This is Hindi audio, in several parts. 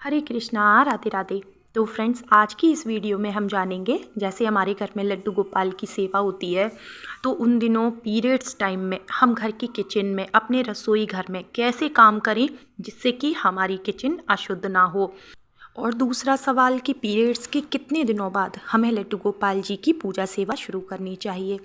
हरे कृष्णा, राधे राधे। तो फ्रेंड्स, आज की इस वीडियो में हम जानेंगे, जैसे हमारे घर में लड्डू गोपाल की सेवा होती है, तो उन दिनों पीरियड्स टाइम में हम घर की किचन में, अपने रसोई घर में कैसे काम करें जिससे कि हमारी किचन अशुद्ध ना हो। और दूसरा सवाल कि पीरियड्स के कितने दिनों बाद हमें लड्डू गोपाल जी की पूजा सेवा शुरू करनी चाहिए।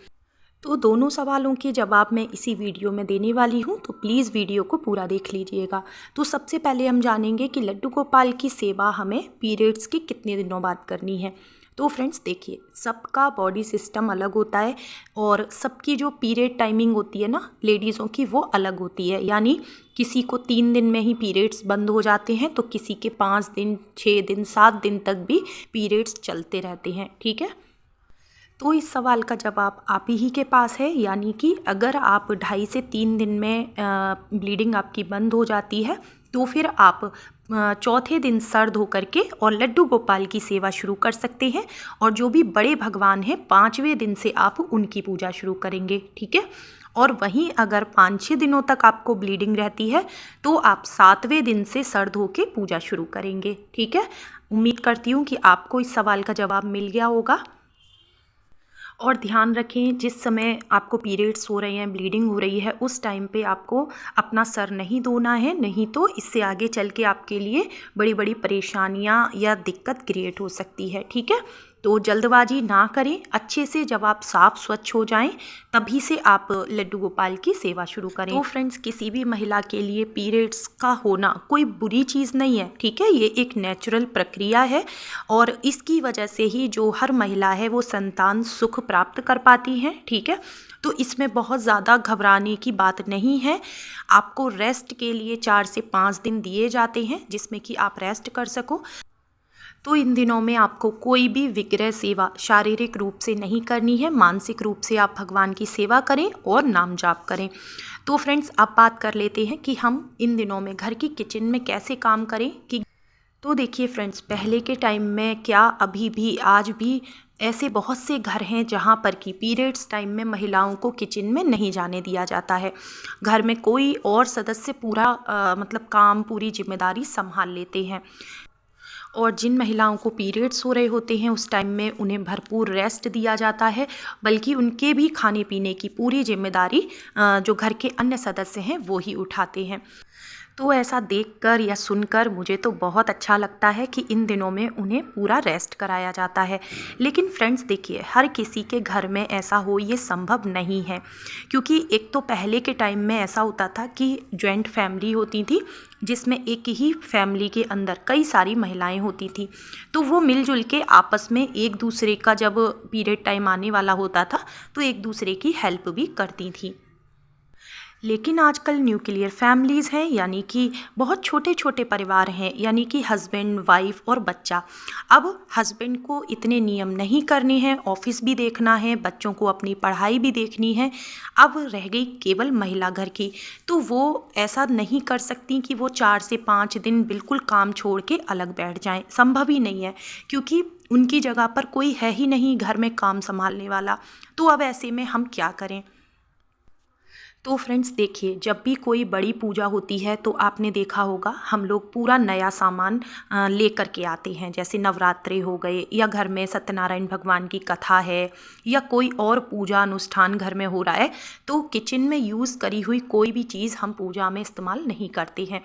तो दोनों सवालों के जवाब मैं इसी वीडियो में देने वाली हूँ, तो प्लीज़ वीडियो को पूरा देख लीजिएगा। तो सबसे पहले हम जानेंगे कि लड्डू गोपाल की सेवा हमें पीरियड्स के कितने दिनों बाद करनी है। तो फ्रेंड्स देखिए, सबका बॉडी सिस्टम अलग होता है और सबकी जो पीरियड टाइमिंग होती है ना लेडीज़ों की, वो अलग होती है। यानी किसी को 3 दिन में ही पीरियड्स बंद हो जाते हैं, तो किसी के 5 दिन, 6 दिन, 7 दिन तक भी पीरियड्स चलते रहते हैं। ठीक है, तो इस सवाल का जवाब आप ही के पास है। यानी कि अगर आप 2.5 से 3 दिन में ब्लीडिंग आपकी बंद हो जाती है, तो फिर आप चौथे दिन सर धो करके और लड्डू गोपाल की सेवा शुरू कर सकते हैं। और जो भी बड़े भगवान हैं, 5वें दिन से आप उनकी पूजा शुरू करेंगे। ठीक है, और वहीं अगर 5-6 दिनों तक आपको ब्लीडिंग रहती है, तो आप 7वें दिन से सर धो के पूजा शुरू करेंगे। ठीक है, उम्मीद करती हूँ कि आपको इस सवाल का जवाब मिल गया होगा। और ध्यान रखें, जिस समय आपको पीरियड्स हो रहे हैं, ब्लीडिंग हो रही है, उस टाइम पे आपको अपना सर नहीं धोना है, नहीं तो इससे आगे चल के आपके लिए बड़ी बड़ी परेशानियां या दिक्कत क्रिएट हो सकती है। ठीक है, तो जल्दबाजी ना करें। अच्छे से जब आप साफ स्वच्छ हो जाएं, तभी से आप लड्डू गोपाल की सेवा शुरू करें। तो फ्रेंड्स, किसी भी महिला के लिए पीरियड्स का होना कोई बुरी चीज़ नहीं है। ठीक है, ये एक नेचुरल प्रक्रिया है और इसकी वजह से ही जो हर महिला है वो संतान सुख प्राप्त कर पाती हैं। ठीक है, तो इसमें बहुत ज़्यादा घबराने की बात नहीं है। आपको रेस्ट के लिए 4 से 5 दिन दिए जाते हैं, जिसमें कि आप रेस्ट कर सको। तो इन दिनों में आपको कोई भी विग्रह सेवा शारीरिक रूप से नहीं करनी है, मानसिक रूप से आप भगवान की सेवा करें और नाम जाप करें। तो फ्रेंड्स, अब बात कर लेते हैं कि हम इन दिनों में घर की किचन में कैसे काम करें। कि तो देखिए फ्रेंड्स, पहले के टाइम में क्या, अभी भी, आज भी ऐसे बहुत से घर हैं जहाँ पर कि पीरियड्स टाइम में महिलाओं को किचन में नहीं जाने दिया जाता है। घर में कोई और सदस्य पूरा मतलब काम, पूरी जिम्मेदारी संभाल लेते हैं। और जिन महिलाओं को पीरियड्स हो रहे होते हैं, उस टाइम में उन्हें भरपूर रेस्ट दिया जाता है, बल्कि उनके भी खाने पीने की पूरी जिम्मेदारी जो घर के अन्य सदस्य हैं वो ही उठाते हैं। तो ऐसा देखकर या सुनकर मुझे तो बहुत अच्छा लगता है कि इन दिनों में उन्हें पूरा रेस्ट कराया जाता है। लेकिन फ्रेंड्स देखिए, हर किसी के घर में ऐसा हो ये संभव नहीं है, क्योंकि एक तो पहले के टाइम में ऐसा होता था कि जॉइंट फैमिली होती थी, जिसमें एक ही फैमिली के अंदर कई सारी महिलाएं होती थी। तो वो मिलजुल के आपस में एक दूसरे का, जब पीरियड टाइम आने वाला होता था, तो एक दूसरे की हेल्प भी करती थी। लेकिन आजकल न्यूक्लियर फैमिलीज़ हैं, यानी कि बहुत छोटे छोटे परिवार हैं, यानी कि हस्बैंड, वाइफ और बच्चा। अब हस्बैंड को इतने नियम नहीं करने हैं, ऑफिस भी देखना है, बच्चों को अपनी पढ़ाई भी देखनी है। अब रह गई केवल महिला घर की, तो वो ऐसा नहीं कर सकती कि वो 4 से 5 दिन बिल्कुल काम छोड़ के अलग बैठ जाएं। संभव ही नहीं है, क्योंकि उनकी जगह पर कोई है ही नहीं घर में काम संभालने वाला। तो अब ऐसे में हम क्या करें। तो फ्रेंड्स देखिए, जब भी कोई बड़ी पूजा होती है, तो आपने देखा होगा हम लोग पूरा नया सामान लेकर के आते हैं। जैसे नवरात्रे हो गए, या घर में सत्यनारायण भगवान की कथा है, या कोई और पूजा अनुष्ठान घर में हो रहा है, तो किचन में यूज़ करी हुई कोई भी चीज़ हम पूजा में इस्तेमाल नहीं करते हैं।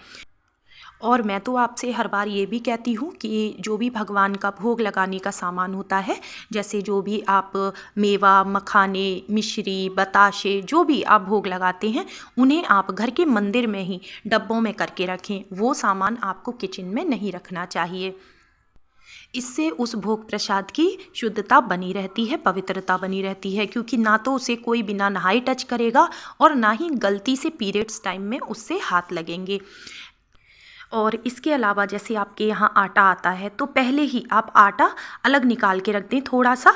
और मैं तो आपसे हर बार ये भी कहती हूँ कि जो भी भगवान का भोग लगाने का सामान होता है, जैसे जो भी आप मेवा, मखाने, मिश्री, बताशे, जो भी आप भोग लगाते हैं, उन्हें आप घर के मंदिर में ही डब्बों में करके रखें। वो सामान आपको किचन में नहीं रखना चाहिए। इससे उस भोग प्रसाद की शुद्धता बनी रहती है, पवित्रता बनी रहती है, क्योंकि ना तो उसे कोई बिना नहाए टच करेगा, और ना ही गलती से पीरियड्स टाइम में उससे हाथ लगेंगे। और इसके अलावा जैसे आपके यहाँ आटा आता है, तो पहले ही आप आटा अलग निकाल के रख दें थोड़ा सा।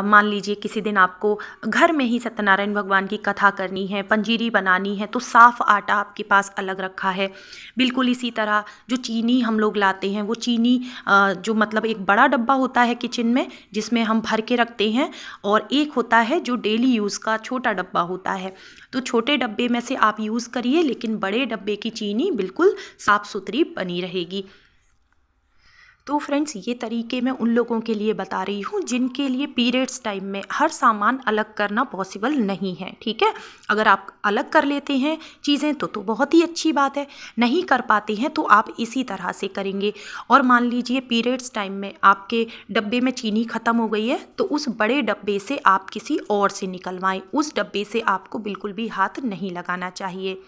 मान लीजिए किसी दिन आपको घर में ही सत्यनारायण भगवान की कथा करनी है, पंजीरी बनानी है, तो साफ़ आटा आपके पास अलग रखा है। बिल्कुल इसी तरह जो चीनी हम लोग लाते हैं, वो चीनी जो मतलब एक बड़ा डब्बा होता है किचन में, जिसमें हम भर के रखते हैं, और एक होता है जो डेली यूज़ का छोटा डब्बा होता है। तो छोटे डब्बे में से आप यूज़ करिए, लेकिन बड़े डब्बे की चीनी बिल्कुल साफ़ सुथरी बनी रहेगी। तो फ्रेंड्स ये तरीके मैं उन लोगों के लिए बता रही हूँ जिनके लिए पीरियड्स टाइम में हर सामान अलग करना पॉसिबल नहीं है, ठीक है। अगर आप अलग कर लेते हैं चीज़ें तो बहुत ही अच्छी बात है, नहीं कर पाते हैं तो आप इसी तरह से करेंगे। और मान लीजिए पीरियड्स टाइम में आपके डब्बे में चीनी ख़त्म हो गई है तो उस बड़े डब्बे से आप किसी और से निकलवाएं, उस डब्बे से आपको बिल्कुल भी हाथ नहीं लगाना चाहिए।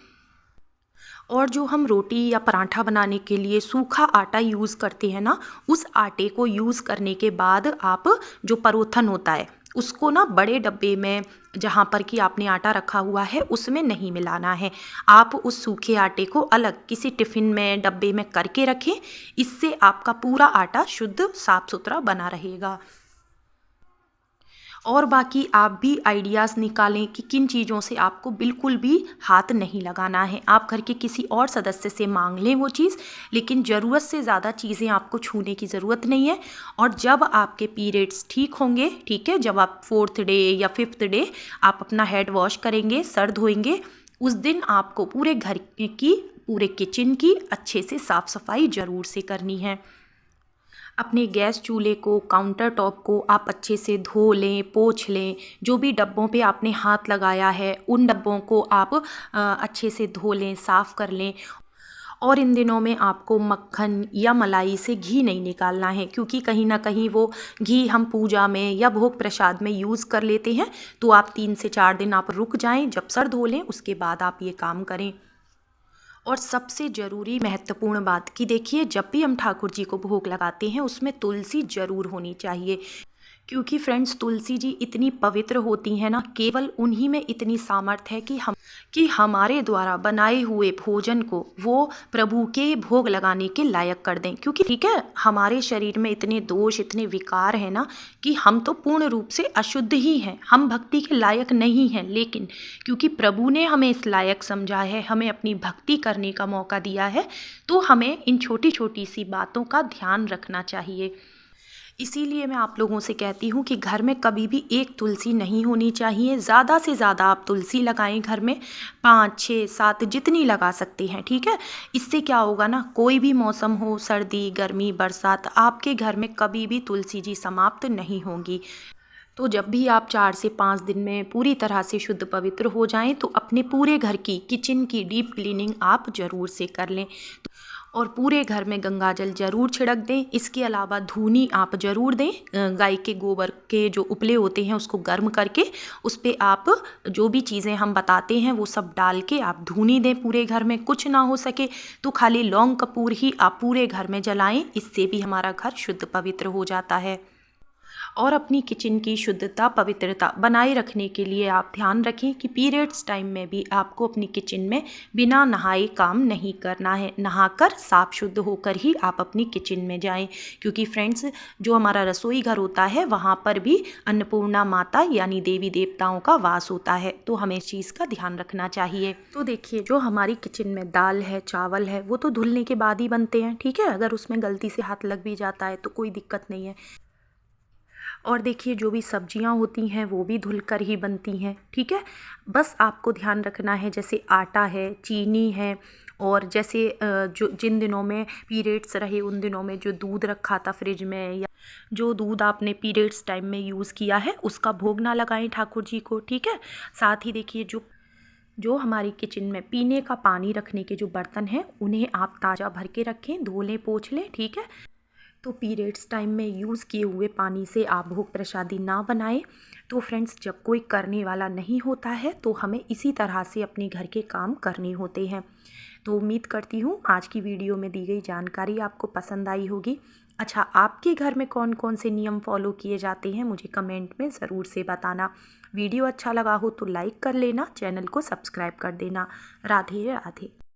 और जो हम रोटी या पराठा बनाने के लिए सूखा आटा यूज़ करते हैं ना, उस आटे को यूज़ करने के बाद आप जो परोथन होता है उसको ना बड़े डब्बे में जहाँ पर कि आपने आटा रखा हुआ है उसमें नहीं मिलाना है। आप उस सूखे आटे को अलग किसी टिफ़िन में डब्बे में करके रखें, इससे आपका पूरा आटा शुद्ध साफ सुथरा बना रहेगा। और बाकी आप भी आइडियाज़ निकालें कि किन चीज़ों से आपको बिल्कुल भी हाथ नहीं लगाना है। आप घर के किसी और सदस्य से मांग लें वो चीज़, लेकिन ज़रूरत से ज़्यादा चीज़ें आपको छूने की ज़रूरत नहीं है। और जब आपके पीरियड्स ठीक होंगे, ठीक है, जब आप 4th डे या 5th डे आप अपना हेड वॉश करेंगे, सर धोएंगे, उस दिन आपको पूरे घर की, पूरे किचन की अच्छे से साफ़ सफाई ज़रूर से करनी है। अपने गैस चूल्हे को, काउंटर टॉप को आप अच्छे से धो लें, पोंछ लें। जो भी डब्बों पे आपने हाथ लगाया है उन डब्बों को आप अच्छे से धो लें, साफ़ कर लें। और इन दिनों में आपको मक्खन या मलाई से घी नहीं निकालना है, क्योंकि कहीं ना कहीं वो घी हम पूजा में या भोग प्रसाद में यूज़ कर लेते हैं। तो आप 3 से 4 दिन आप रुक जाएं, जब सर धो लें उसके बाद आप ये काम करें। और सबसे ज़रूरी महत्वपूर्ण बात कि देखिए, जब भी हम ठाकुर जी को भोग लगाते हैं उसमें तुलसी ज़रूर होनी चाहिए, क्योंकि फ्रेंड्स तुलसी जी इतनी पवित्र होती हैं ना, केवल उन्हीं में इतनी सामर्थ्य है कि हमारे द्वारा बनाए हुए भोजन को वो प्रभु के भोग लगाने के लायक कर दें। क्योंकि ठीक है, हमारे शरीर में इतने दोष, इतने विकार हैं ना कि हम तो पूर्ण रूप से अशुद्ध ही हैं, हम भक्ति के लायक नहीं हैं। लेकिन क्योंकि प्रभु ने हमें इस लायक समझा है, हमें अपनी भक्ति करने का मौका दिया है, तो हमें इन छोटी छोटी सी बातों का ध्यान रखना चाहिए। इसीलिए मैं आप लोगों से कहती हूँ कि घर में कभी भी एक तुलसी नहीं होनी चाहिए। ज़्यादा से ज़्यादा आप तुलसी लगाएं घर में, 5, 6, 7 जितनी लगा सकते हैं, ठीक है। इससे क्या होगा ना, कोई भी मौसम हो, सर्दी, गर्मी, बरसात, आपके घर में कभी भी तुलसी जी समाप्त नहीं होंगी। तो जब भी आप 4 से 5 दिन में पूरी तरह से शुद्ध पवित्र हो जाएं तो अपने पूरे घर की, किचन की डीप क्लीनिंग आप ज़रूर से कर लें। और पूरे घर में गंगा जल ज़रूर छिड़क दें। इसके अलावा धूनी आप ज़रूर दें। गाय के गोबर के जो उपले होते हैं उसको गर्म करके उस पर आप जो भी चीज़ें हम बताते हैं वो सब डाल के आप धूनी दें पूरे घर में। कुछ ना हो सके तो खाली लौंग कपूर ही आप पूरे घर में जलाएं, इससे भी हमारा घर शुद्ध पवित्र हो जाता है। और अपनी किचन की शुद्धता, पवित्रता बनाए रखने के लिए आप ध्यान रखें कि पीरियड्स टाइम में भी आपको अपनी किचन में बिना नहाए काम नहीं करना है। नहाकर साफ शुद्ध होकर ही आप अपनी किचन में जाएं, क्योंकि फ्रेंड्स जो हमारा रसोई घर होता है वहाँ पर भी अन्नपूर्णा माता यानी देवी देवताओं का वास होता है, तो हमें इस चीज़ का ध्यान रखना चाहिए। तो देखिए, जो हमारी किचन में दाल है, चावल है, वो तो धुलने के बाद ही बनते हैं, ठीक है। अगर उसमें गलती से हाथ लग भी जाता है तो कोई दिक्कत नहीं है। और देखिए, जो भी सब्जियां होती हैं वो भी धुलकर ही बनती हैं, ठीक है। बस आपको ध्यान रखना है, जैसे आटा है, चीनी है, और जैसे जो जिन दिनों में पीरियड्स रहे उन दिनों में जो दूध रखा था फ्रिज में, या जो दूध आपने पीरियड्स टाइम में यूज़ किया है उसका भोग ना लगाएं ठाकुर जी को, ठीक है। साथ ही देखिए, जो हमारी किचन में पीने का पानी रखने के जो बर्तन हैं उन्हें आप ताज़ा भर के रखें, धो लें, पोंछ लें, ठीक है। तो पीरियड्स टाइम में यूज़ किए हुए पानी से आप भोग प्रसादी ना बनाएं। तो फ्रेंड्स, जब कोई करने वाला नहीं होता है तो हमें इसी तरह से अपने घर के काम करने होते हैं। तो उम्मीद करती हूँ आज की वीडियो में दी गई जानकारी आपको पसंद आई होगी। अच्छा, आपके घर में कौन कौन से नियम फॉलो किए जाते हैं मुझे कमेंट में ज़रूर से बताना। वीडियो अच्छा लगा हो तो लाइक कर लेना, चैनल को सब्सक्राइब कर देना। राधे राधे।